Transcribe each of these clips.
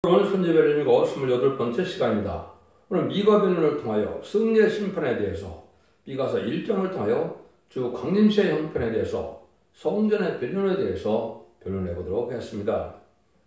오늘 선지변론이고 28번째 시간입니다. 오늘 미가 변론을 통하여 승리의 심판에 대해서, 미가서 1장을 통하여 주 강림시의 형편에 대해서, 성전의 변론에 대해서 변론해 보도록 하겠습니다.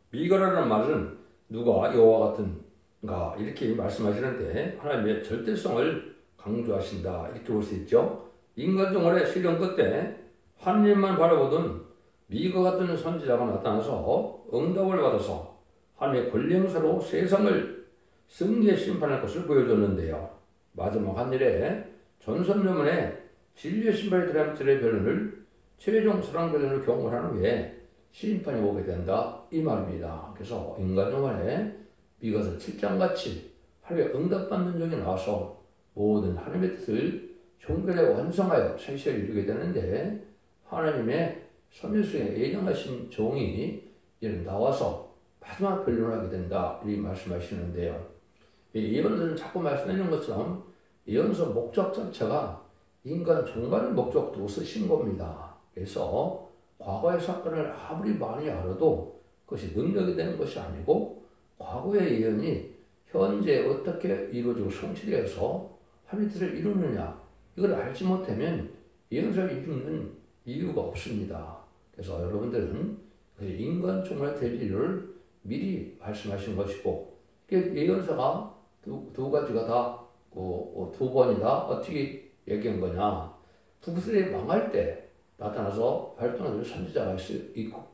미가라는 말은 누가 여호와 같은가 이렇게 말씀하시는데 하나님의 절대성을 강조하신다 이렇게 볼 수 있죠. 인간 정월의 실현 끝에 하나님만 바라보던 미가 같은 선지자가 나타나서 응답을 받아서 하나님의 권리행사로 세상을 승리의 심판할 것을 보여줬는데요. 마지막 한 일에 전선여문의 진리의 심판에 대한 들의 변론을 최종 사랑 변론을 경험한 후에 심판이 오게 된다 이 말입니다. 그래서 인간영혼에 미가서 7장같이 하나님의 응답받는 적이 나와서 모든 하나님의 뜻을 종결에 완성하여 생시에 이루게 되는데, 하나님의 선지수에 예정하신 종이 이제 나와서 마지막 변론을 하게 된다 이 말씀하시는데요. 이 예언서는 자꾸 말씀하는 것처럼 예언서 목적 자체가 인간 종말의 목적도 쓰신 겁니다. 그래서 과거의 사건을 아무리 많이 알아도 그것이 능력이 되는 것이 아니고, 과거의 예언이 현재 어떻게 이루어지고 성취되어서 하나님의 뜻을 이루느냐, 이걸 알지 못하면 예언서를 읽는 이유가 없습니다. 그래서 여러분들은 인간 종말의 될 일을 미리 말씀하신 것이고, 예언서가 두 가지가 다 두 번이나 어떻게 얘기한 거냐. 북이스라엘이 망할 때 나타나서 활동하는 선지자가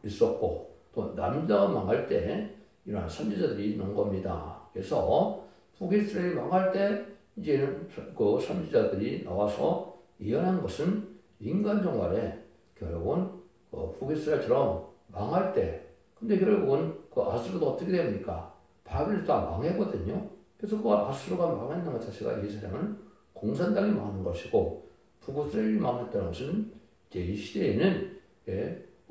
있었고, 또 남자가 망할 때 이러한 선지자들이 있는 겁니다. 그래서 북이스라엘이 망할 때 이제는 그 선지자들이 나와서 예언한 것은 인간 종말에 결국은 북이스라엘처럼 망할 때, 근데 결국은 그 아수르도 어떻게 됩니까? 바벨도 다 망했거든요. 그래서 그 아수르가 망했는 것 자체가 이 세상은 공산당이 망하는 것이고, 북이스라엘이 망했다는 것은 이제 이 시대에는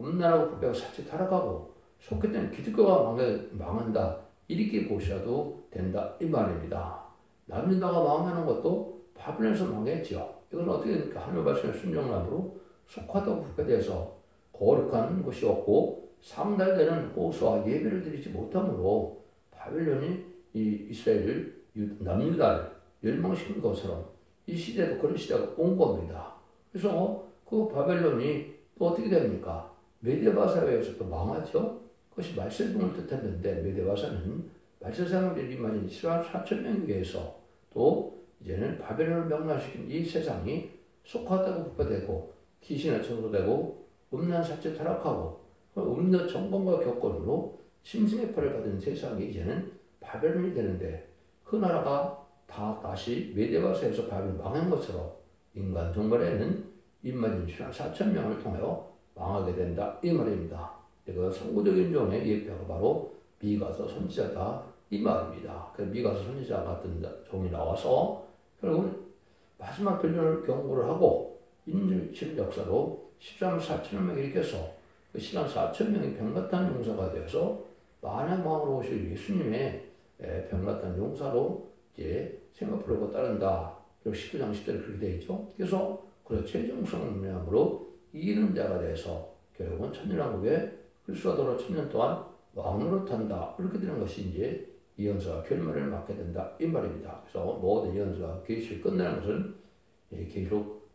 음란하고 부패가 사치 타락하고 속했던 기독교가 망한다 이렇게 보셔도 된다 이 말입니다. 남유다가 망하는 것도 바벨론에서 망했죠. 이건 어떻게 됩니까? 하나님의 말씀에 순종함으로 속하다고 부패돼서 거룩한 것이었고, 상달되는 호수와 예배를 드리지 못함으로 바벨론이 이 이스라엘을 남유다를 멸망시킨 것처럼 이 시대도 그런 시대가 온 겁니다. 그래서 그 바벨론이 또 어떻게 됩니까? 메데바사에 의해서 또 망하죠. 그것이 말세동을 뜻했는데, 메데바사는 말세사람들이 맞은 4,000명에 의해서 또 이제는 바벨론을 멸망시킨 이 세상이 속하다고 부패되고 귀신에 천도되고 음란 사체 타락하고 음료 정권과 교권으로 짐승의 팔을 받은 세상이 이제는 바벨론이 되는데, 그 나라가 다 다시 메데바사에서 바벨론 망한 것처럼 인간 종말에는 입맞은 신앙 4,000명을 통하여 망하게 된다 이 말입니다. 이거 선구적인 종의 예표가 바로 미가서 선지자다 이 말입니다. 그 미가서 선지자 같은 종이 나와서 결국은 마지막 변론을 경고를 하고 인질 역사로 13만 4천여 명이 일으켜서 그 13만 4천 명이 병나탄 용사가 되어서 만왕의 왕으로 오실 예수님의 병나탄 용사로 이제 생각하고 따른다. 그리고 19장 10절에 그렇게 되어 있죠. 그래서 최종 성령으로 이기는 자가 돼서 결국은 천년왕국에 그리스도가 돌아 1000년 동안 왕으로 탄다. 이렇게 되는 것이 이제 예언서가 결말을 맞게 된다 이 말입니다. 그래서 모든 예언서가 계시를 끝내는 것은 계시록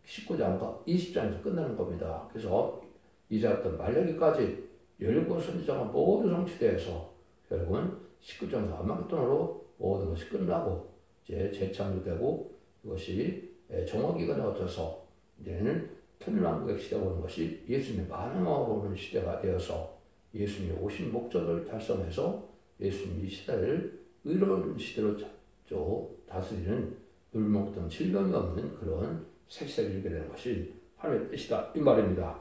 19장과 20장에서 끝나는 겁니다. 그래서 이제부터 말라기까지 17선지자가 모두 성취되어서 결국은 19장에서 아마겟돈으로 모든 것이 끝나고 이제 재창조되고, 이것이 정오기간에 거쳐서 이제는 천년왕국의 시대가 오는 것이 예수님의 만왕왕으로 오는 시대가 되어서 예수님이 오신 목적을 달성해서 예수님이 이 시대를 의로운 시대로 다스리는 물먹던 질병이 없는 그런 새 시대를 이루게 되는 것이 하나님의 뜻이다 이 말입니다.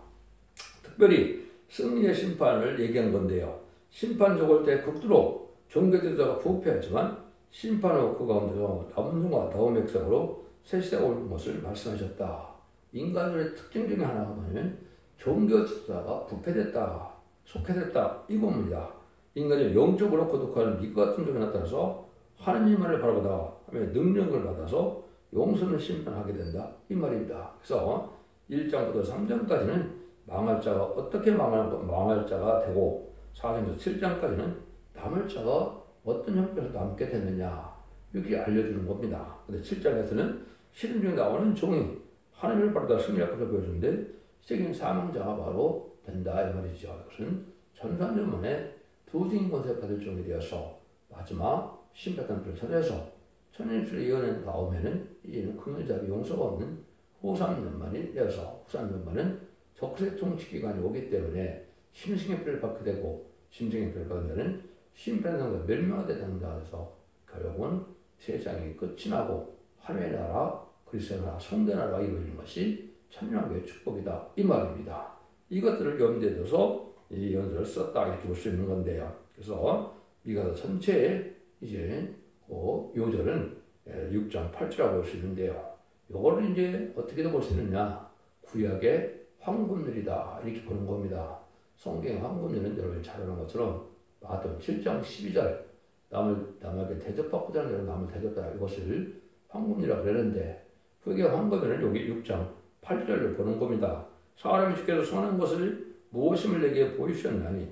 특별히 승리의 심판을 얘기한 건데요. 심판 적을 때 극도로 종교제도자가 부패하지만 심판 후 그 가운데서 남은 종과 다음 백성으로 새 시대가 올 것을 말씀하셨다. 인간의 특징 중에 하나가 뭐냐면 종교제도자가 부패됐다, 속해됐다 이겁니다. 인간이 영적으로 거듭하는 미가 같은 종이 나타나서 하나님만을 바라보다가 하나님의 능력을 받아서 용서는 심판하게 된다 이 말입니다. 그래서 1장부터 3장까지는 망할 자가 어떻게 망할 자가 되고, 4장부터 7장까지는 남을 자가 어떤 형편에서 남게 되느냐 이렇게 알려주는 겁니다. 근데 7장에서는 시름 중에 나오는 종이 하나님을 바르다 승리할 것을 보여주는데 시적인 사망자가 바로 된다 이 말이죠. 이것은 전산전문에 두 증인 권세 받을 종이 되어서 마지막 심판단을 전해서 천년술의 예언에 나오면은 이제는 긍휼자비 용서가 없는 후3년만이 되어서 후3년만은 적세 통치기간이 오기 때문에 심승의 피를 받게 되고 심승의 피를 받은 자는 심판상과 멸망하게 된다 해서 결국은 세상이 끝이 나고 하늘의 나라 그리스도의 나라 성대 나라가 이루어지는 것이 천년왕국의 축복이다 이 말입니다. 이것들을 염두에 둬서 이 예언들을 썼다 이렇게 볼 수 있는 건데요. 그래서 미가서 전체에 이제 요절은 6장 8절이라고 볼 수 있는데요. 요거를 이제 어떻게 볼 수 있느냐? 구약의 황금률이다 이렇게 보는 겁니다. 성경의 황금률은 여러분이 잘 아는 것처럼 마태복음 7장 12절 남에게 대접받고자 하는 남을 대접다 이것을 황금률이라고 그러는데 그게 황금률은 여기 6장 8절을 보는 겁니다. 사람이 주께서 선한 것을 무엇임을 내게 보이셨나니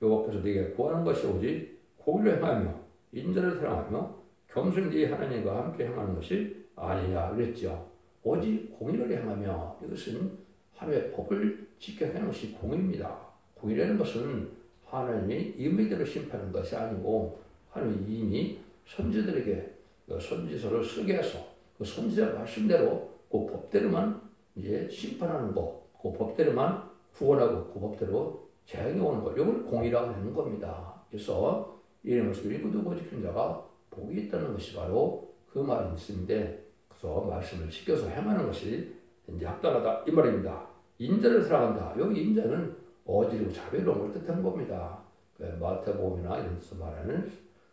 여호와께서 내게 구하는 것이 오직 공의를 행하며 인자를 사랑하며 겸손히 네 하나님과 함께 행하는 것이 아니냐 그랬죠. 오직 공의를 행하며 이것은 하나님의 법을 지켜 행하는 것이 공의입니다. 공의라는 것은 하나님이 임의대로 심판하는 것이 아니고 하나님이 이미 선지들에게 그 선지서를 쓰게 해서 그 선지자 말씀대로 그 법대로만 이제 심판하는 거, 그 법대로만 구원하고 그 법대로 재앙이 오는 것, 이걸 공의라고 하는 겁니다. 그래서 이런 것을 일구두고 지키는 자가 복이 있다는 것이 바로 그 말인데, 그래서 말씀을 지켜서 행하는 것이 이제 합당하다 이 말입니다. 인자를 사랑한다. 여기 인자는 어지르고 자비로운 걸 뜻하는 겁니다. 마태복음이나 이런 데서 말하는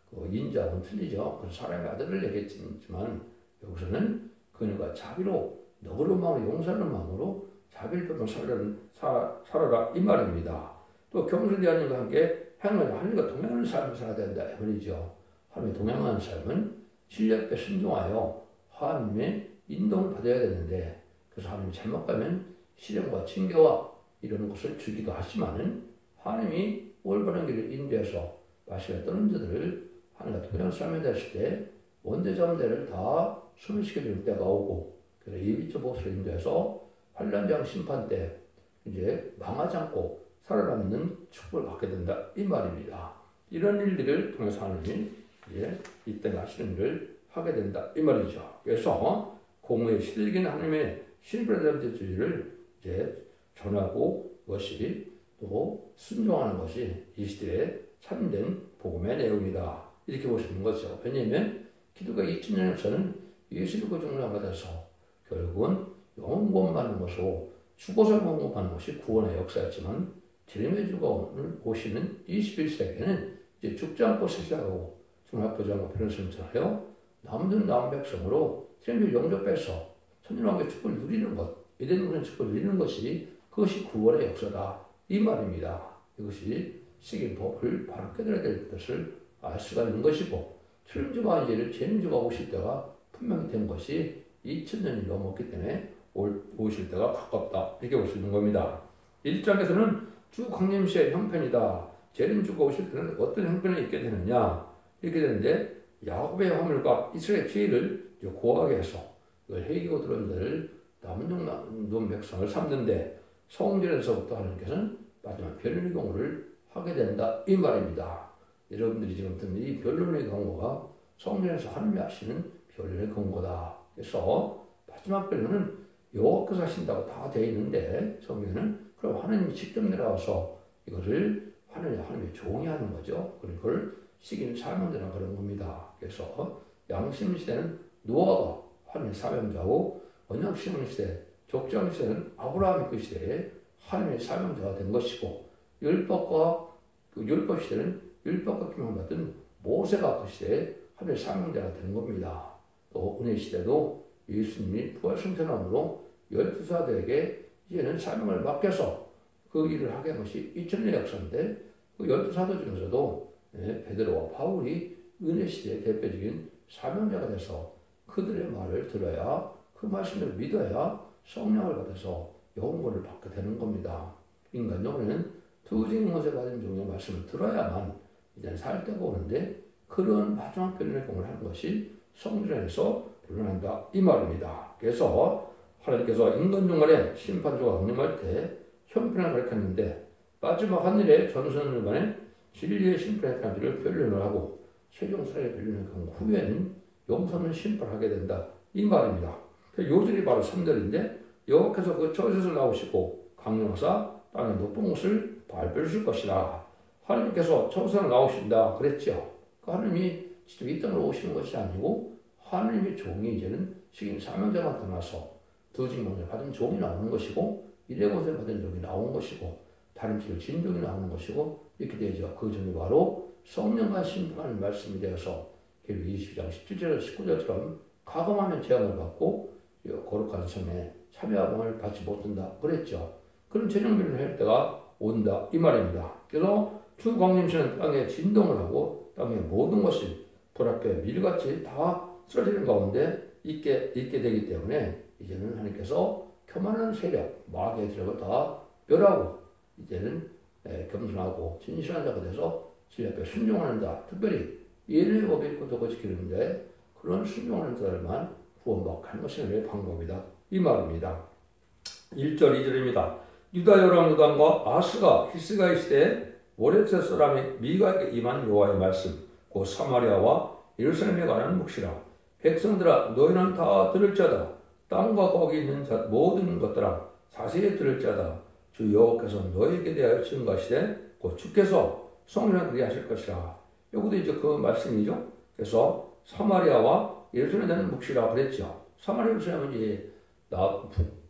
그 인자하고는 틀리죠. 그래서 사람의 아들을 얘기했지만 여기서는 그녀가 자비로 너그러운 마음으로 용서하는 마음으로 자비를 베풀어 살아라 이 말입니다. 또 겸손히 하나님과 함께 행하며 하나님과 동행하는 삶을 살아야 된다 이 말이죠. 하나님과 동행하는 삶은 진리 앞에 순종하여 하나님의 인도를 받아야 되는데, 그래서 하나님이 잘못 가면 시련과 징계와 이런 것을 주기도 하지만은 하나님이 올바른 길을 인도해서 마시에 떠는 자들을 하나님과 동행하는 삶에 됐을 때 원대자원대를 다 소멸시켜주는 때가 오고, 그래서 예비적 복수를 인도해서 환란장 심판 때 이제 망하지 않고 살아남는 축복을 받게 된다 이 말입니다. 이런 일들을 통해서 하나님이 이제 이때 하시는 일을 하게 된다 이 말이죠. 그래서 공의에 시들긴 하나님의 신분의 이제 전하고 그것이 또 순종하는 것이 이 시대의 참된 복음의 내용이다 이렇게 보시는 거죠. 왜냐하면 기독교 2000년 역사는 예수 믿고 죽는 것에서 결국은 영원 구원받는 것으로 죽어서 영원 구원받는 것이 구원의 역사였지만, 제림의 주가 오늘 오시는 21세기에는 이제 죽지 않고 세시하고 중학교지 않고 변호사를 전하여 남은 백성으로 제림의 영접해서 천년왕국의 축복을 누리는 것, 에덴의 축복을 누리는 것이 그것이 구원의 역사다 이 말입니다. 이것이 시기의 법을 바로 깨달아야 될 것을 알 수가 있는 것이고, 천주가 이제는 제림주가 오실 때가 분명히 된 것이 2000년이 넘었기 때문에 오실 때가 가깝다 이렇게 볼 수 있는 겁니다. 1장에서는 주 강림시의 형편이다. 제림주가 오실 때는 어떤 형편이 있게 되느냐 이렇게 되는데, 야곱의 화물과 이스라엘의 피해를 고하게 해서 회개고 들어온 자를 남은 백성을 삼는데, 성전에서부터 하나님께서는 마지막 변론의 경우를 하게 된다 이 말입니다. 여러분들이 지금 듣는 이 변론의 경우가 성전에서 하나님이 하시는 변론의 경우다. 그래서 마지막 변론은 여호와께서 하신다고 다 되어 있는데 성경에는 그럼 하나님이 직접 내려와서 이거를 하나님의 종이 하는 거죠. 그걸 시기는 사명자라 그런 겁니다. 그래서 양심 시대는 노아가 하나님의 사명자고, 언약 시대, 족장 시대는 아브라함의 그 시대에 하나님의 사명자가 된 것이고, 율법 시대는 율법과 규명을 받은 모세가 그 시대에 하나님의 사명자가 된 겁니다. 또 은혜 시대도 예수님이 부활 승천함으로 12사도에게 이제는 사명을 맡겨서 그 일을 하게 한 것이 2000년 역사인데, 그 12사도 중에서도 베드로와 바울이 은혜 시대의 대표적인 사명자가 돼서 그들의 말을 들어야, 그 말씀을 믿어야 성령을 받아서 영혼을 받게 되는 겁니다. 인간 영혼은 두 증인 권세 받은 종의 말씀을 들어야만 이제는 살 때가 오는데 그런 마지막 변론의 경험을 하는 것이 성전에서 변론한다 이 말입니다. 그래서 하나님께서 인간 중간에 심판주가 강림할 때 형편을 가르쳤는데 마지막 하늘의 전선을만에 진리의 심판의 단지를 변론을 하고 최종사의 변론의 경우 후에는 용서는 심판하게 된다 이 말입니다. 요절이 바로 3절인데 여호와께서 그 저에서 나오시고 강림하사 땅의 높은 곳을 밟으실 것이라. 하나님께서 저에서 나오신다 그랬죠. 그 하나님이 직접 이 땅으로 오시는 것이 아니고 하나님의 종이 이제는 식인 사명자가 나타나서 두 징명을 받은 종이 나오는 것이고 일회고생을 받은 종이 나온 것이고 다림질을 진 종이 나오는 것이고 이렇게 되죠. 그 점이 바로 성령과 심판하는 말씀이 되어서 계속 22장 17절 19절처럼 가감하면 재앙을 받고 거룩한 성에 참여함을 받지 못한다 그랬죠. 그런 재정비를 할 때가 온다 이 말입니다. 그래서 주 강림시는 땅에 진동을 하고 땅의 모든 것이 불 앞에 밀같이 다 쓰러지는 가운데 있게 되기 때문에 이제는 하나님께서 교만한 세력, 마귀의 세력을 다 멸하고 이제는 겸손하고 진실한 자가 돼서 주 앞에 순종하는 자, 특별히 예를 법에 있고 도고 지키는데 그런 순종하는 자들만 구원받게 하는 것이 방법이다 이 말입니다. 1절 2절입니다. 유다 여랑 요단과 아스가 히스가의 시대에 모레셋 사람이 미가에게 임한 여호와의 말씀 곧 사마리아와 예루살렘에 관한 묵시라. 백성들아 너희는 다 들을지어다. 땅과 거기 있는 모든 것들아 자세히 들을지어다. 주 여호와께서 너희에게 대하여 증거하시되 곧 주께서 성령을 그리하실 것이라. 여기도 이제 그 말씀이죠. 그래서 사마리아와 예루살렘에 대한 묵시라 그랬죠. 사마리아 예루살렘은 이제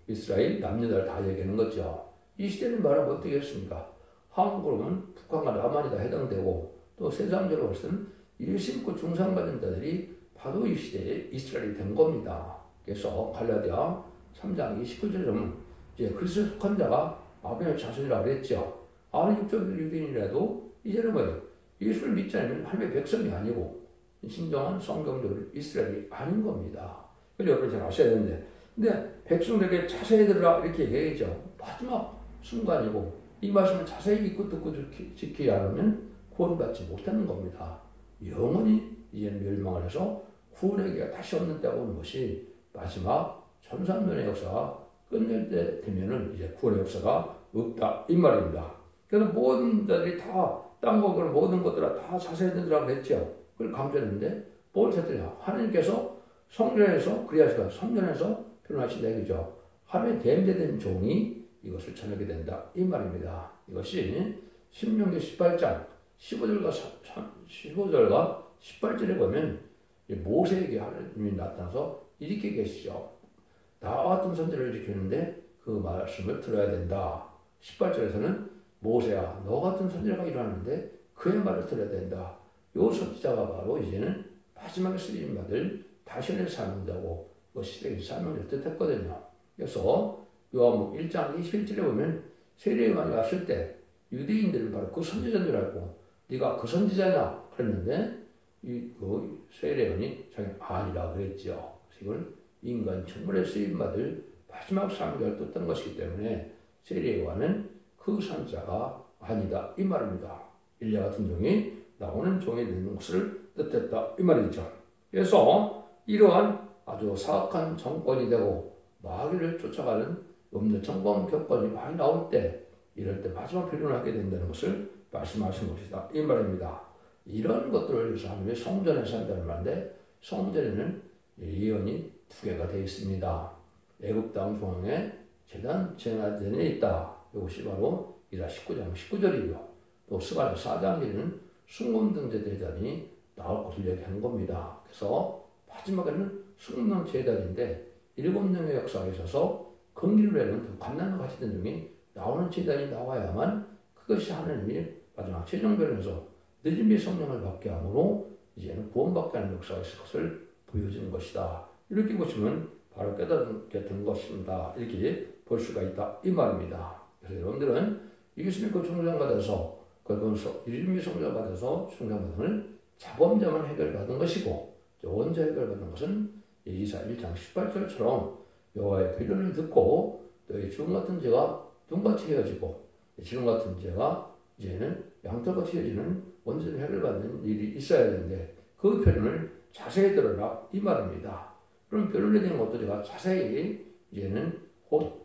이스라엘 남녀들 다 얘기하는 거죠. 이 시대는 말하면 어떻게 했습니까? 한국으로 보면 북한과 남한이 다 해당되고 또 세상적으로 볼수는 예수 믿고 중상받은 자들이 바로 이 시대에 이스라엘이 된 겁니다. 그래서 갈라디아 3장 29절에 보면 이제 그리스도에 속한 자가 아브라함의 자손이라고 그랬죠. 아무리 육적 유대인이라도 이제는 뭐예요? 예수를 믿지 않으면 하나님의 백성이 아니고 진정한 성경적으로 이스라엘이 아닌 겁니다. 그래서 여러분 잘 아셔야 되는데 근데 백성들에게 자세히 들으라 이렇게 얘기하죠. 마지막 순간이고 이 말씀을 자세히 읽고 듣고 지키지 않으면 구원받지 못하는 겁니다. 영원히 이제는 멸망을 해서 구원의 기회가 다시 없는 때가 오는 것이 마지막 천상면의 역사가 끝낼 때 되면은 이제 구원의 역사가 없다 이 말입니다. 그래서 모든 자들이 다 땅과 그런 모든 것들아 다 자세히 듣으라고 했죠. 그걸 강조했는데 뭘 했더냐? 하나님께서 성전에서 그리하시다 성전에서 표현하신다 이거죠. 하나님의 대임된 종이 이것을 전하게 된다 이 말입니다. 이것이 신명기 18장 15절과 18절에 보면 모세에게 하나님이 나타나서 이렇게 계시죠. 나와 같은 선지를 지키는데 그 말씀을 들어야 된다. 18절에서는 모세야 너 같은 선지자가 일어나는데 그의 말을 들어야 된다. 요 선지자가 바로 이제는 마지막에 쓰임받을 다시의 사명자고 그 시대의 사명을 뜻했거든요. 그래서 요한복음 1장 21절에 보면 세례요한이 왔을 때 유대인들은 바로 그 선지자인 줄 알고 네가 그 선지자냐 그랬는데 그 세례요한이 자기 아니라 그랬죠. 이걸 인간 천물에 쓰임받을 마지막 사명자를 뜻한 것이기 때문에 세례요한은 그 선지자가 아니다 이 말입니다. 엘리야 같은 종이 나오는 종이 되는 것을 뜻했다 이 말이죠. 그래서 이러한 아주 사악한 정권이 되고 마귀를 쫓아가는 음녀정권 격권이 많이 나올 때 이럴 때 마지막 변론을 하게 된다는 것을 말씀하신 것이다 이 말입니다. 이런 것들을 위해서 하나님의 성전에서 한다는 말인데 성전에는 예언이 두 개가 되어 있습니다. 애굽 땅 중앙에 제단이 있다. 이것이 바로 이사 19장 19절이고요. 또 스가랴 4장에는 순금등대 제단이 나올 것을 얘기한 겁니다. 그래서 마지막에는 순금 제단인데 7명의 역사가 있어서 건기를 내는 관난과 같이 된 중에 나오는 제단이 나와야만 그것이 하나님이 마지막 최종변에서 늦은비 성령을 받게 함으로 이제는 구원받게 하는 역사가 있을 것을 보여주는 것이다. 이렇게 보시면 바로 깨닫게 된 것입니다. 이렇게 볼 수가 있다 이 말입니다. 그래서 여러분들은 예수 믿고 충성받아서 그러면서 늦은비 성령을 받아서 충성받은 자범자만 해결받은 것이고 원자 해결받은 것은 이사 1장 18절처럼 여호와의 변론을 듣고 너희 지금 같은 죄가 눈같이 헤어지고 지금 같은 죄가 이제는 양털같이 헤어지는 원전 해결받는 일이 있어야 되는데 그 표현을 자세히 들어라 이 말입니다. 그럼 변론에 대한 것도 제가 자세히 이제는 곧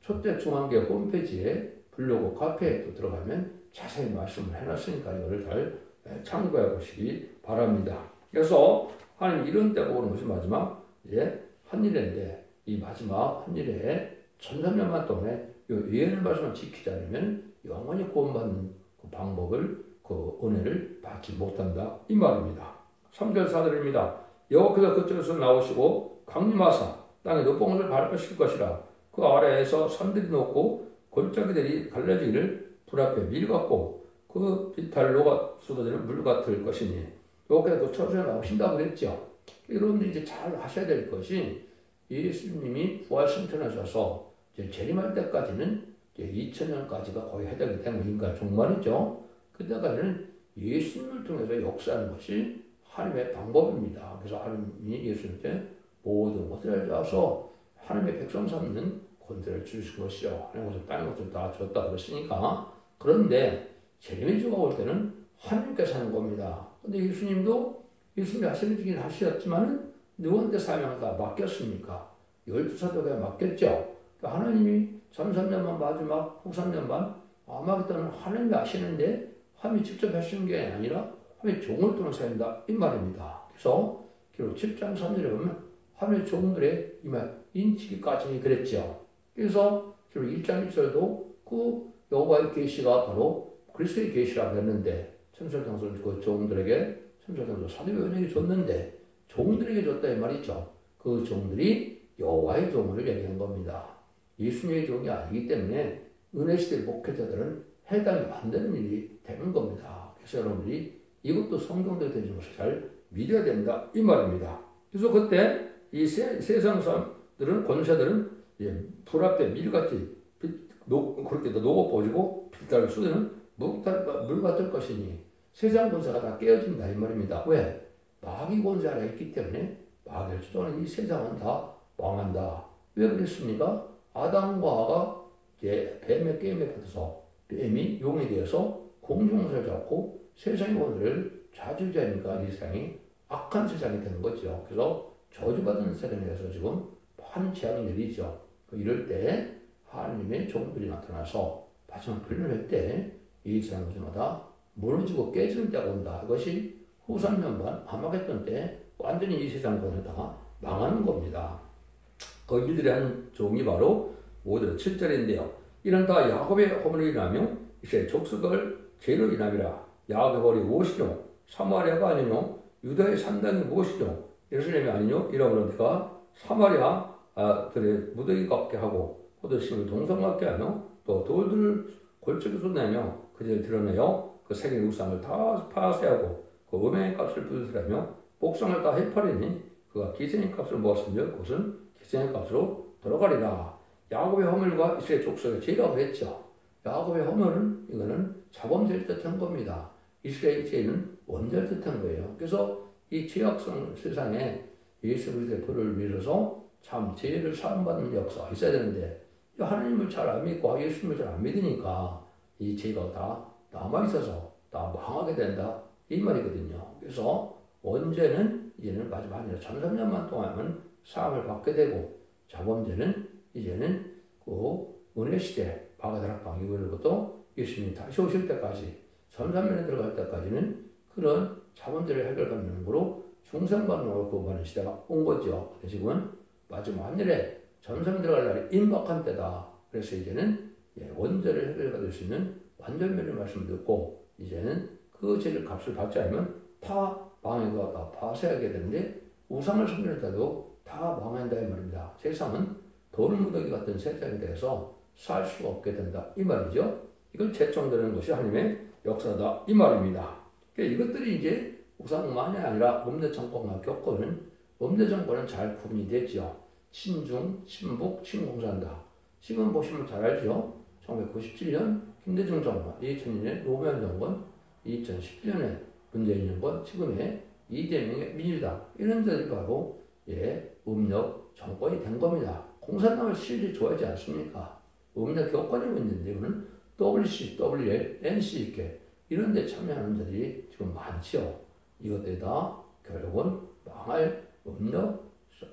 초대 중앙계 홈페이지에 블로그 카페에 또 들어가면 자세히 말씀을 해놨으니까 이거를 잘 참고해 보시기 바랍니다. 그래서 하나님 이런 때가 오는 것이 마지막 이제 한일회인데 이 마지막 한일회에 1300년 동안에 이 예언의 말씀을 지키지 않으면 영원히 구원받는 그 방법을 그 은혜를 받지 못한다 이 말입니다. 3절 4절입니다. 여호와께서 그쪽에서 나오시고 강림하사 땅에 높은 곳을 밟으실 것이라. 그 아래에서 산들이 높고 골짜기들이 갈라지기를 불 앞에 밀같고 그 비탈로가 쏟아지는 물 같을 것이니 여호와께서 그 처소에 나오신다고 그랬죠. 여러분들이 이제 잘 하셔야 될 것이 예수님이 부활 승천하셔서 이제 재림할 때까지는 이제 2000년까지가 거의 해당이 되는 인간 종말이죠. 그때까지는 예수님을 통해서 역사하는 것이 하나님의 방법입니다. 그래서 하나님이 예수님께 모든 것을 알려서 하나님의 백성 삼는 권세를 주신 것이죠. 하나님 것을 땅의 것을 다 줬다 그랬으니까. 그런데 재림의 주가 올 때는 하나님께서 하는 겁니다. 근데 예수님이 하시는 중에 하셨지만은 누구한테 사명을 다 맡겼습니까? 12사도에게 맡겼죠. 그러니까 하나님이 전 3년만 마지막 후 3년만 아마겟돈은 하나님이 하시는데 하나님이 직접 하시는 게 아니라 하나님의 종을 통해서 한다 이 말입니다. 그래서 기록 7장 3절에 보면 하나님의 종들의 인치기까지 그랬죠. 그래서 기록 1장 1절도 그 여호와의 계시가 바로 그리스도의 계시라고 했는데 천설장소를 그 종들에게 천설장소 사도요한에게 줬는데 종들에게 줬다 이 말이죠. 그 종들이 여호와의 종을 얘기한 겁니다. 예수님의 종이 아니기 때문에 은혜시대 목회자들은 해당이 안 되는 일이 되는 겁니다. 그래서 여러분들이 이것도 성경대로 되는 것을 잘 믿어야 된다 이 말입니다. 그래서 그때 이 세상 사람들은 권세들은 불 앞에 밀같이 그렇게 녹아 보이고 빛깔을 쏟는 물 같을 것이니 세상 권세가 다 깨어진다 이 말입니다. 왜? 마귀 권세 안에 있기 때문에 마귀를 주도하는 이 세상은 다 망한다. 왜 그랬습니까? 아담과 하와가 뱀의 게임에 빠져서 뱀이 용이 되어서 공중을 잡고 세상의 권세를 좌지우지하니까 이 세상이 악한 세상이 되는 거죠. 그래서 저주받은 세상에 대해서 지금 많은 재앙이 내리죠. 이럴 때 하나님의 종들이 나타나서 마지막 변론할 때 이 세상 것마다 무너지고 깨지는 때가 온다. 이것이 후 3년반 아마겟돈 때 완전히 이 세상 권세가 망하는 겁니다. 거기들이 한 종이 바로 5절 7절인데요. 이는 다 야곱의 허물로 인하며 이스라엘 족속을 죄로 인함이라. 야곱의 허물이 무엇이뇨? 사마리아가 아니뇨? 유다의 산당이 무엇이뇨? 예루살렘이 아니뇨? 이러므로 내가 사마리아들의 무더기 같게 하고 포도심을 동상 같게 하며 또 돌들 골짜기 쏟내며 그들을 드러내어 그 세계 우상을 다 파쇄하고 그 음행의 값을 부수라며 복상을 다 해파리니 그가 기생의 값을 모았으며 그것은 기생의 값으로 돌아가리라. 야곱의 허물과 이스라엘 족속의 죄라고 했죠. 야곱의 허물은 이거는 자범죄를 뜻한 겁니다. 이스라엘 죄는 원죄를 뜻한 거예요. 그래서 이 죄악성 세상에 예수 그리스도의 불을 위해서 참 죄를 사함받는 역사가 있어야 되는데 하나님을 잘 안 믿고 예수님을 잘 안 믿으니까 이 죄가 다 남아있어서 다 망하게 된다 이 말이거든요. 그래서 원죄는 이제는 마지막 아니라 1300년 동안은 사함을 받게 되고 자범죄는 이제는 그 은혜시대 마가다락방 이후로부터 예수님이 다시 오실 때까지 1300년에 들어갈 때까지는 그런 자범죄를 해결받는 으로 중생반으로 구원받는 시대가 온 거죠. 지금은 마지막 하늘에 전생 들어갈 날이 임박한 때다. 그래서 이제는 원죄를 해결받을 수 있는 완전면의 말씀을 듣고 이제는 그 죄를 값을 받지 않으면 다 망해가 다 파쇄하게 되는데 우상을 섬기는 자도 다 망한다 이 말입니다. 세상은 돌무더기 같은 세상에 대해서 살 수가 없게 된다 이 말이죠. 이걸 제청되는 것이 하나님의 역사다 이 말입니다. 그러니까 이것들이 이제 우상만이 아니라 음대 정권과 겪고는 음대 정권은 잘 구분이 됐죠. 친중, 친북, 친공산다. 지금 보시면 잘 알죠. 1997년 김대중 정권, 2002년에 노무현 정권, 2017년에 문재인 정권, 지금의 이재명의 민주당 이런 데들이 바로 음력 정권이 된 겁니다. 공산당을 실질이 좋아하지 않습니까? 음력 교권이 있는데 이거는 WC, WL, NC 있게 이런 데 참여하는 자들이 지금 많지요. 이것들이 다 결국은 망할 음력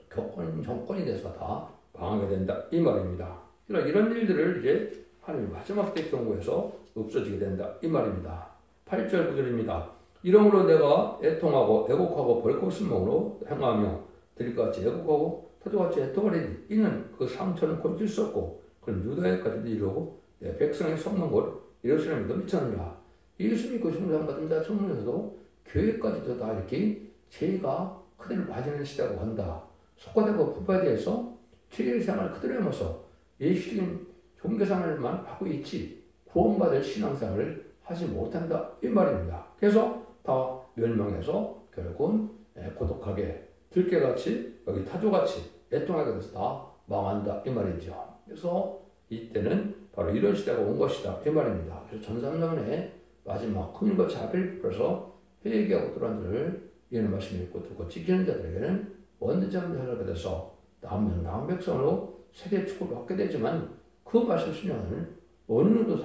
정권이 돼서 다 망하게 된다 이 말입니다. 이런 일들을 이제 하나님 마지막 때 경우에서 없어지게 된다 이 말입니다. 8절 9절입니다. 이러므로 내가 애통하고 애곡하고 벌거벗음으로 행하며 들같이 애곡하고 타조같이 애통하리니 이는 그 상처는 고칠 수 없고 그는 유다에까지도 이르고 내 백성의 성문 곧 예루살렘에도 미쳤느니라. 예수 믿고 중상 받은 자 청문에서도 교회까지도 다 이렇게 죄가 그대로 빠지는 시대라고 한다. 속과되고 부부에 대해서 죄의 생활을 그대로 하면서 예식적인 종교생활만 하고 있지 구원받을 신앙생활을 하지 못한다 이 말입니다. 그래서 다 멸망해서 결국은 고독하게 들깨같이 여기 타조같이 애통하게 돼서 다 망한다 이 말이죠. 그래서 이때는 바로 이런 시대가 온 것이다 이 말입니다. 그래서 전삼년의 마지막 큰일과 자비를 베풀어서 회개하고 들어간 자를 이해는 말씀 읽고 듣고 지키는 자들에게는 원대적인 사랑을 받아서 남은 백성으로 세계 축복을 받게 되지만 그 말씀 순종하는 어느 누구도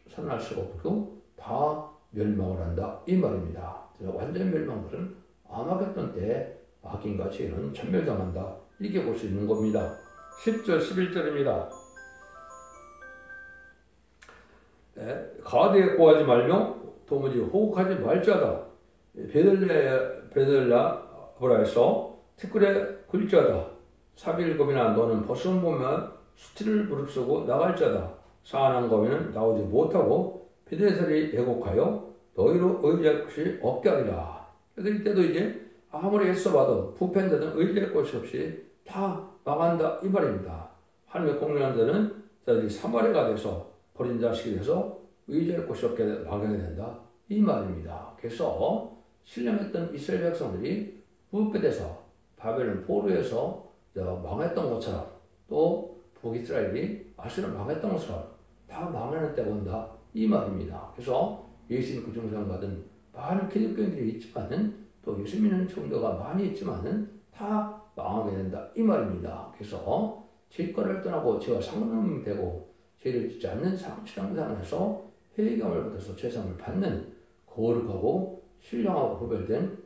살아날 수가 없고 다 멸망을 한다 이 말입니다. 완전 멸망은 것은 아마겟돈 때 악인과 죄는 전멸당한다 이렇게 볼 수 있는 겁니다. 10절 11절입니다. 가드에 고하지 말며 도무지 호흡하지 말자다. 베들라 보라에서 티끌에 굴자다. 사빌검이나 너는 벗음 보면 수치를 무릅쓰고 나갈 자다. 사안한 검에는 나오지 못하고 베데셀이 애곡하여 너희로 의지할 것이 없게 하리라. 그래서 이때도 이제 아무리 애써봐도 부패되든 의지할 것이 없이 다 망한다 이 말입니다. 하나님의 공명한 자는 자들이 사마리가 돼서 버린 자식이 돼서 의지할 곳이 없게 망하게 된다 이 말입니다. 그래서 신령했던 이스라엘 백성들이 부패돼서 바벨론 포로에서 망했던 것처럼 또 북이스라엘이 아수르 망했던 것처럼 다 망하는 때가 온다 이 말입니다. 그래서 예수 믿고 중생 받은 많은 기독교인들이 있지만은 또 예수 믿는 종교가 많이 있지만은 다 망하게 된다 이 말입니다. 그래서 죄권을 떠나고 죄와 상관없이 되고 죄를 짓지 않는 신앙생활에서 회개감을 받아서 죄상을 받는 거룩하고 신령하고 구별된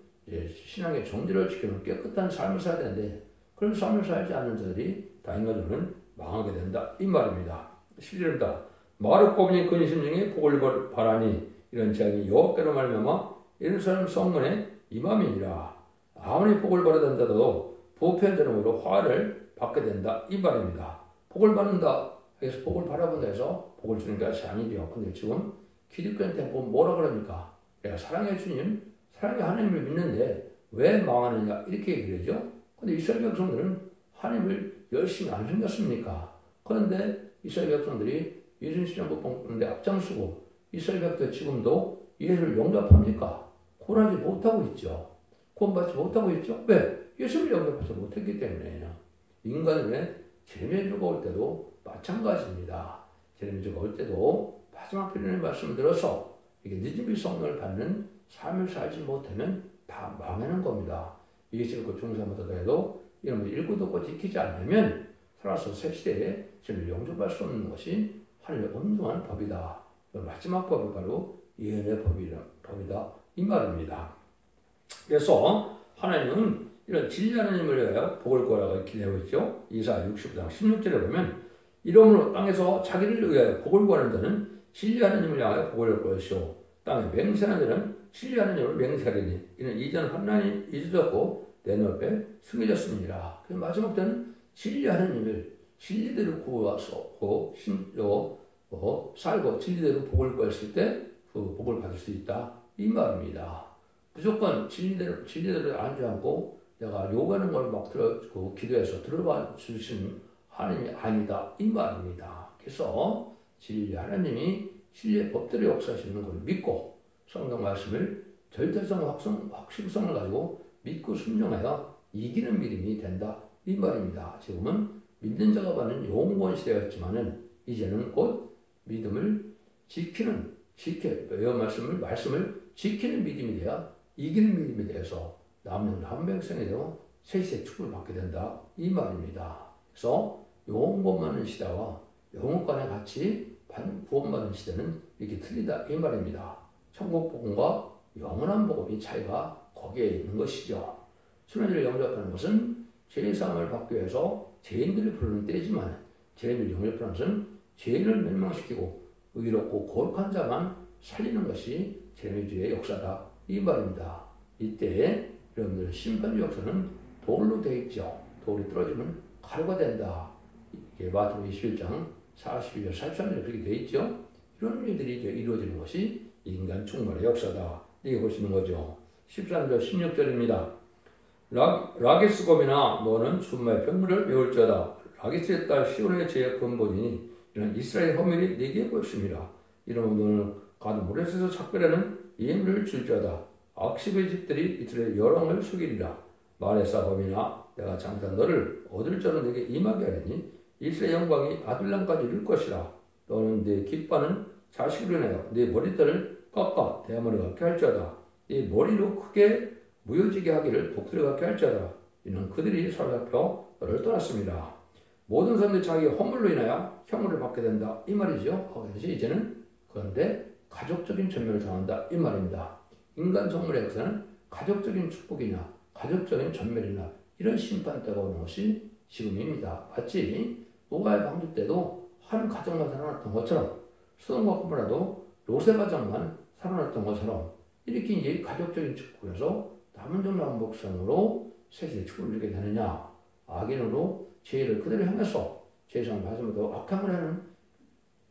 신앙의 정지를 지키는 깨끗한 삶을 살아야 되는데 그런 삶을 살지 않는 자들이 다 인간적으로는 망하게 된다 이 말입니다. 11절입니다. 마르 꼽니 근심 중에 복을 바라니 이런 재앙이 여호와께로 말미암아 예루살렘 성문에 임함이니라. 아무리 복을 바라던자도 부패한 자로 화를 받게 된다 이 말입니다. 복을 받는다 해서 복을 바라본다 해서 복을 주는 것이 아니죠. 근데 지금 기독교한테 뭐라 그럽니까? 내가 사랑의 주님, 사랑의 하나님을 믿는데 왜 망하느냐 이렇게 얘기를 하죠. 근데 이스라엘 백성들은 하나님을 열심히 안 섬겼습니까? 그런데 이스라엘 백성들이 예수님 신앙을 뽑는데 앞장서고 이스라엘 백성들 지금도 예수를 영접합니까? 구원하지 못하고 있죠. 구원받지 못하고 있죠. 왜? 예수를 영접하지 못했기 때문에요. 인간의 재미주가 올 때도 마찬가지입니다. 재미주가 올 때도 마지막 필요의 말씀을 들어서 이게 늦은비 성령을 받는 삶을 살지 못하면 다 망하는 겁니다. 예수 그 중사마다 해도 이런 거 읽고 듣고 지키지 않으면 살아서 새 시대에 재미를 영접할 수 없는 것이 하나님의 엄중한 법이다. 마지막 법이 바로 예언의 법이다. 이 말입니다. 그래서 하나님은 이런 진리하는 힘을 위하여 복을 구하라고 기대하고 있죠. 이사야 60장 16절에 보면 이러므로 땅에서 자기를 위하여 복을 구하는 자는 진리하는 힘을 위하여 복을 구할 것이요 땅에 맹세하는 자는 진리하는 힘을 맹세하리니 이는 이전 환난이 잊어졌고 내 눈앞에 숨겨졌습니다. 그 마지막 때는 진리하는 힘을 진리대로 구하서 살고 진리대로 복을 구했을 때 그 복을 받을 수 있다 이 말입니다. 무조건 진리대로 앉지 않고 내가 요구하는 걸 막 기도해서 들어봐 주시는 하나님이 아니다 이 말입니다. 그래서 진리 하나님이 진리의 법대로 역사하시는 걸 믿고 성경 말씀을 절대성 확실성을 가지고 믿고 순종하여 이기는 믿음이 된다 이 말입니다. 지금은 믿는 자가 받는 영원 시대였지만은 이제는 곧 믿음을 말씀을 지키는 믿음이 되어 이기는 믿음이 되어서 남는 한 백성이 되어 세시의 축복을 받게 된다 이 말입니다. 그래서 영원 많은 시대와 영원간에 같이 구원받은 시대는 이렇게 틀리다 이 말입니다. 천국 복음과 영원한 복음의 차이가 거기에 있는 것이죠. 순환주를 영접하는 것은 죄사함을 받기 위해서 죄인들을 부르는 때지만 죄인을 영접하는 것은 죄인을 멸망시키고 의롭고 거룩한 자만 살리는 것이 재림주의 역사다 이 말입니다. 이때 여러분들 심판주 역사는 돌로 되어 있죠. 돌이 떨어지면 가루가 된다. 이게 마태복음 21장 42절 43절에 그렇게 되어 있죠. 이런 일들이 이루어지는 것이 인간 충만의 역사다. 이게 보시는 거죠. 13절 16절입니다. 라기스곰이나 너는 준마의 병물을 메울지어다. 라기스의 딸 시온의 죄의 근본이니 이런 이스라엘 허물이 네게 보였습니다. 이런 너는 가도 모레스에서 작별하는 예물을 줄지어다. 악십의 집들이 이틀의 여랑을 속이리라. 말에사 범이나 내가 잠깐 너를 얻을 자로 내게 임하게 하리니 이스라엘 영광이 아둘람까지 이룰 것이라. 너는 네 깃바는 자식으로 인하여 네 머리털을 깎아 대머리 같게 할지어다. 네 머리로 크게 무효지게 하기를 독수리 같게 할지어다. 이는 그들이 사로잡혀 너를 떠났습니다. 모든 사람들이 자기 허물로 인하여 형벌을 받게 된다 이 말이죠. 이제는 그런데 가족적인 전멸을 당한다 이 말입니다. 인간 성물의 역사는 가족적인 축복이나 가족적인 전멸이나 이런 심판 때가 오는 것이 지금입니다. 마치 노아의 방주 때도 한 가정만 살아났던 것처럼 소돔과 고모라도 롯의 가정만 살아났던 것처럼 이렇게 이제 가족적인 축복에서 남은 종랑 목성으로 셋이 축복을 이루게 되느냐. 악인으로 죄를 그대로 행해서 죄상을 받으면서 악함을 하는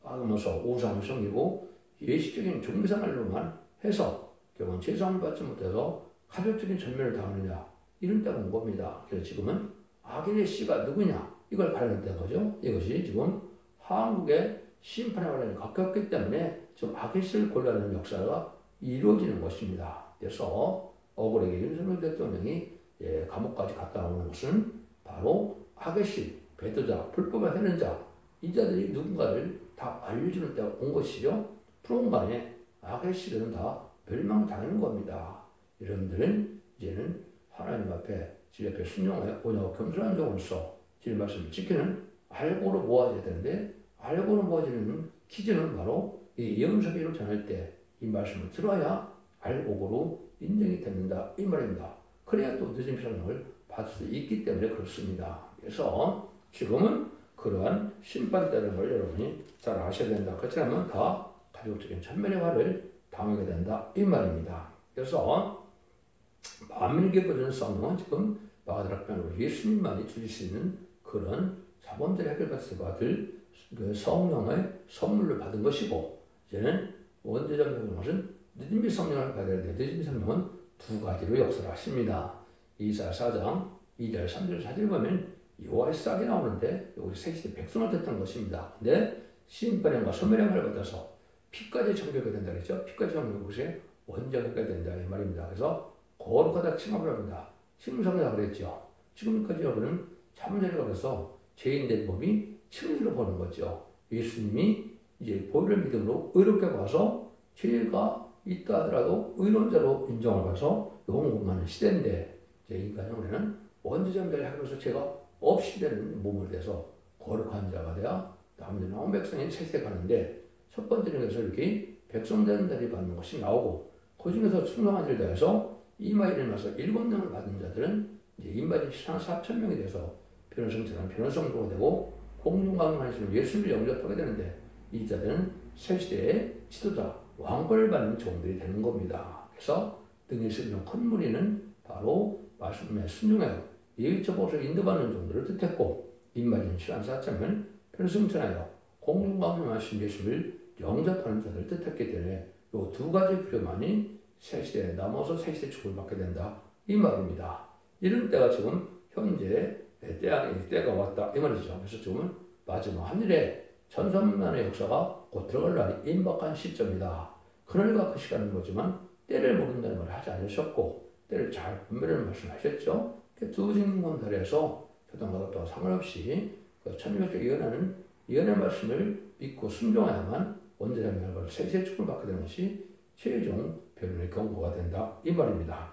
악하면서 우상을 섬기고 예식적인 종교생활로만 해서 결국은 죄상을 받지 못해서 가족적인 전멸을 당하느냐. 이런 때가 온 겁니다. 그래서 지금은 악인의 씨가 누구냐. 이걸 가려낸 거죠. 이것이 지금 한국의 심판의 관련이 가깝기 때문에 지금 악의 씨를 골라내는 역사가 이루어지는 것입니다. 그래서 억울하게 윤석열 대통령이 감옥까지 갔다 나오는 것은 바로 악의 씨, 배도자, 불법의 해는 자, 이 자들이 누군가를 다 알려주는 때가 온 것이죠. 프로간에 악의 씨들은 다 멸망당하는 겁니다. 여러분들은 이제는 하나님 앞에 질 앞에 순종하여 온유하고 겸손한 종으로서 질 말씀을 지키는 알고로 모아져야 되는데 알고로 모아지는 기준은 바로 이 예언서비를 전할 때 이 말씀을 들어야 알고로 인정이 된다 이 말입니다. 그래야 또 늦은 평을 받을 수 있기 때문에 그렇습니다. 그래서 지금은 그러한 심판되는 걸 여러분이 잘 아셔야 된다. 그렇지 않으면 다 가족적인 전멸의 화를 당하게 된다 이 말입니다. 그래서 만민에게 보여주는 성령은 지금 마가다락방으로 예수님만이 주실 수 있는 그런 자본들 해결받을 받을 그 성령의 선물로 받은 것이고 이제는 원죄적 성령은 것은 느림의 성령을 받아야 되는데 느림의 성령은 두 가지로 역사를 하십니다. 이사야 4장 2절 3절 4절 보면 여호와의 싹이 나오는데 여기 셋이 백성을 뜻하는 것입니다. 근데 심판형과 소멸형을 받아서 피까지 정결하게 된다 그랬죠. 피까지 정결하는 것이 원죄가 된다 이 말입니다. 그래서 거룩하다 칭함을 합니다. 칭송이라고 그랬죠. 지금까지 여러분은 참전이라고 해서 죄인된 법이 칭의로 보는 거죠. 예수님이 이제 보혈을 믿음으로 의롭게 봐서 죄가 있다 하더라도 의로운 자로 인정을 봐서 영원하는 시대인데 이제 인간형에는 원죄전멸을 하면서 죄가 없이 되는 몸을 돼서 거룩한 자가 되어 남들 나온 백성이 세세가는데 첫 번째는 그래서 이렇게 백성되는 자들이 받는 것이 나오고 그 중에서 충성한 자를 대해서 이마에 일어나서 7명을 받은 자들은 이제 인바디 4,000명이 돼서 변호성처럼 변호성도가 되고 공중강만하시는 예수를 영접하게 되는데 이 자들은 새 시대의 지도자, 왕권을 받는 종들이 되는 겁니다. 그래서 등에 쓰는 큰 무리는 바로 말씀에 순종하여 예의적으로 인도받는 종들을 뜻했고 인바디는 4,000명은 변호성처나여 공중강만하신 예수를 영접하는 자들을 뜻했기 때문에 이 두 가지 필요만이 새 시대에 남아서 새 시대 축복을 받게 된다 이 말입니다. 이런 때가 지금 현재 때가 왔다 이 말이죠. 그래서 지금은 마지막 하늘에 천선만의 역사가 곧 들어갈 날이 임박한 시점이다. 그러니까 그 시간인 거지만 때를 모른다는 말을 하지 않으셨고 때를 잘 분별하는 말씀하셨죠. 두 증인권달에서 교단과도 상관없이 그 천주교적 예언의 말씀을 믿고 순종해야만 원죄자의 멸과를 세세 축복을 받게 되는 것이 최종 변론의 경고가 된다 이 말입니다.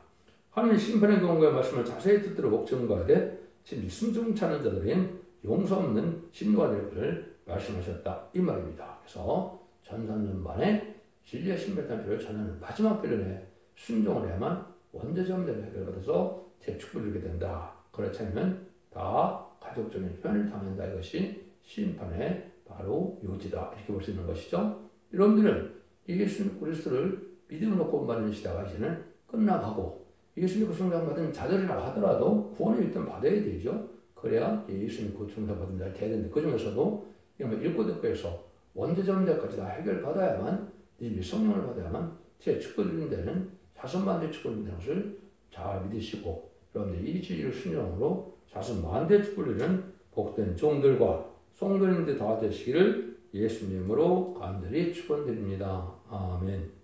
하나님 심판의 경고의 말씀을 자세히 듣도록 증거하되 지금 순종치 않는 자들은 용서 없는 진노가 될 것을 말씀하셨다 이 말입니다. 그래서 전산전반에 진리의 신발단표를 전하는 마지막 변론에 순종을 해야만 원죄점들을 해결받아서 재축복을 이루게 된다. 그렇지 않으면 다 가족적인 편을 당한다. 이것이 심판의 바로 요지다. 이렇게 볼 수 있는 것이죠. 여러분들은 예수 그리스도를 믿음으로 구원받는 시대가 이제는 끝나가고 예수님 구속량 받은 자들이라 하더라도 구원을 일단 받아야 되죠. 그래야 예수님 구속량 받은 자를 돼야 되는데 그 중에서도 읽고 듣고 해서 원죄점들까지 다 해결받아야만 이제 성령을 받아야만 재축복을 되는 자손만대 축복을 되는 것을 잘 믿으시고 여러분들 이 진리를 순종으로 자손만대 축복을 되는 복된 종들과 성도님들 다 되시기를 예수님으로 간절히 축원드립니다. 아멘.